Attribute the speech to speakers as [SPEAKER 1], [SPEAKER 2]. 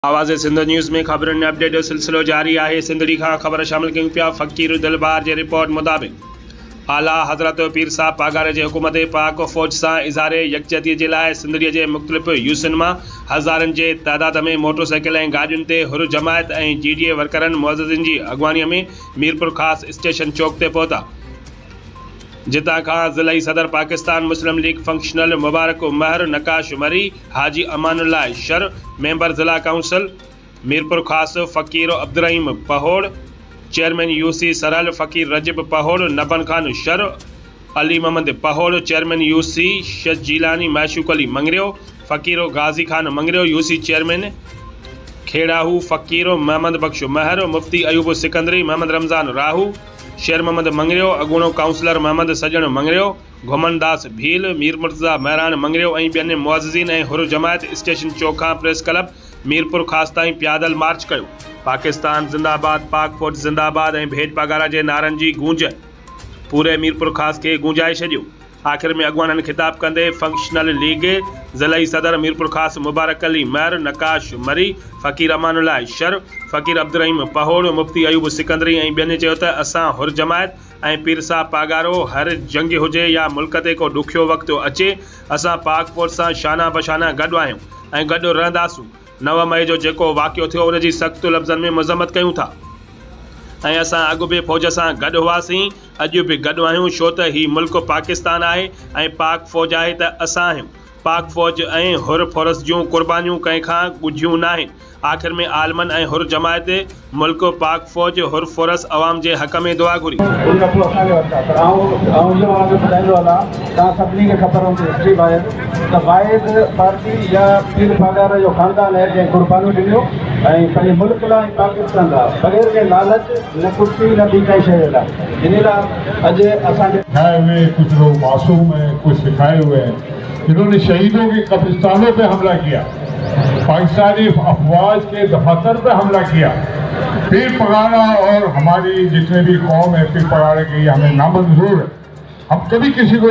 [SPEAKER 1] आवाज़ सिंध न्यूज़ में ख़बरुनि अपडेट जो सिलसिलो जारी है। सिंधड़ी खां ख़बर शामिल कयूं पिया। फ़कीर दिलबार जी रिपोर्ट मुताबिक़ आला हज़रत पीर साहब पागार जे हुकूमत पाक फ़ौज सां इज़हार यकजहती जे लाइ सिंधड़ीअ जे मुख़्तलिफ़ हिस्सनि मां हज़ारनि जे तइदाद में मोटरसाइकिल ऐं गाॾियुनि ते हुर जमायत ऐं GDA वर्करनि मुअज़्ज़िज़िन जी अॻवानीअ में मीरपुर ख़ासि स्टेशन चौक ते पहुता, जितां खां ज़िलई सदर पाकिस्तान मुस्लिम लीग फंक्शनल मुबारक महर नकाश मरी हाजी अमानुल्लाह शर मेंबर ज़िला council Mirpur Khas Faqir Abdurrahim Pahor chairman UC सरहल फ़कीर रजब पहोड़ नबन खान शर अली मोहम्मद पहोड़ चेयरमैन UC शजीलानी मैशूक अली मंगरियो फ़कीर गाज़ी खान मंगरियो UC चेयरमैन खेड़ाहू फ़कीर मोहम्मद बख्श महर मुफ्ती अयूब सिकंदरी मोहम्मद रमज़ान राहू शेर मोहम्मद मंगरियो अगूणो काउंसलर मोहम्मद सजन मंगरियो घुमनदास भील मीर मुर्तज़ा महरान मंगरियो ऐं ॿियनि मुअज़्ज़िज़ीन ऐं हुर जमायत स्टेशन चौक खां प्रेस क्लब मीरपुर ख़ासि ताईं प्यादल मार्च कयो। पाकिस्तान ज़िंदाबाद, पाक फ़ौज ज़िंदाबाद ऐं भेट पगारा जे नारनि जी गूंज पूरे मीरपुर ख़ासि खे गूंजाए छॾियो। आख़िर में अॻवाननि ख़िताब कंदे फंक्शनल लीग ज़िलई सदर मीरपुर ख़ासि मुबारक अली महर नकाश मरी फ़कीर अमानुल्लाह शर फ़कीर अब्दुर्रहीम पहोड़ मुफ्ती अयूब सिकंदरी ऐं ॿियनि चयो त असां हुर जमायत ऐं पीर साहब पागारो हर जंग हुजे या मुल्क ते को ॾुखियो वक़्तु अचे, असां पाक फ़ौज सां शाना बशाना गॾु आहियूं ऐं गॾु रहंदासूं। 9 मई जो जेको वाक़ियो थियो उन जी सख़्त लफ़्ज़नि में मज़म्मत कयूं था ऐं असां अॻु बि फ़ौज सां गॾु हुआसीं, अॼु बि गॾु आहियूं, छो त हीउ मुल्क पाकिस्तान आहे ऐं पाक फ़ौज आहे त असां आहियूं। पाक फ़ौज ऐं हुर फ़ौरस जूं क़ुर्बानियूं कंहिंखां ॻुझियूं न आहिनि। आख़िर में आलमन ऐं हुर जमायत मुल्क पाक फ़ौज हुर फ़ौरस अवाम जे हक़ में दुआ घुरी।
[SPEAKER 2] पार्टी या पीर पागार जो ख़ानदान है जंहिं क़ुर्बानियूं ॾिनियूं ऐं पंहिंजे मुल्क लाइ पाकिस्तान लाइ बग़ैर के लालच न कुर्सी न ॿी काई शइ लाइ इन लाइ अॼु असांजे
[SPEAKER 3] सिखाए हुए कुछ लोग मासूम हैं, कुछ सिखाए हुए हैं, जिन्होंने शहीदों के कब्रिस्तानों पे हमला किया, पाकिस्तानी अफवाज के दफातर पे हमला किया। पीर पगारा और हमारी जितने भी कौम है पीर पगारे की हमें नामंजूर है। हम कभी किसी को